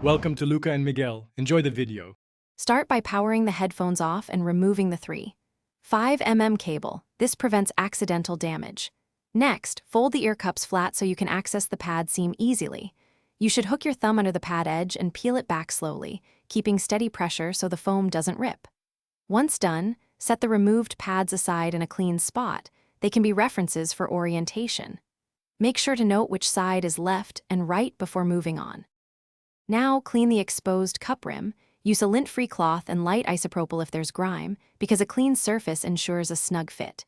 Welcome to Luca and Miguel. Enjoy the video. Start by powering the headphones off and removing the 3.5 mm cable. This prevents accidental damage. Next, fold the ear cups flat so you can access the pad seam easily. You should hook your thumb under the pad edge and peel it back slowly, keeping steady pressure so the foam doesn't rip. Once done, set the removed pads aside in a clean spot. They can be references for orientation. Make sure to note which side is left and right before moving on. Now, clean the exposed cup rim. Use a lint-free cloth and light isopropyl if there's grime, because a clean surface ensures a snug fit.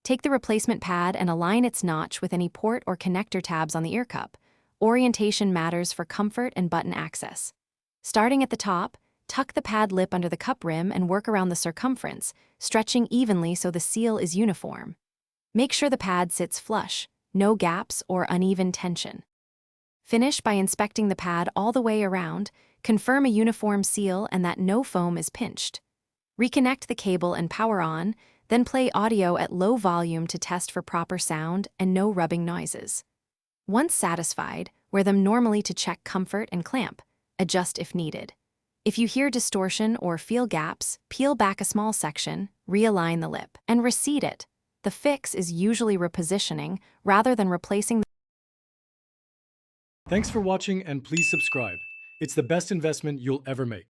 Take the replacement pad and align its notch with any port or connector tabs on the ear cup. Orientation matters for comfort and button access. Starting at the top, tuck the pad lip under the cup rim and work around the circumference, stretching evenly so the seal is uniform. Make sure the pad sits flush, no gaps or uneven tension. Finish by inspecting the pad all the way around, confirm a uniform seal and that no foam is pinched. Reconnect the cable and power on, then play audio at low volume to test for proper sound and no rubbing noises. Once satisfied, wear them normally to check comfort and clamp. Adjust if needed. If you hear distortion or feel gaps, peel back a small section, realign the lip, and reseat it. The fix is usually repositioning rather than replacing the Thanks for watching and please subscribe. It's the best investment you'll ever make.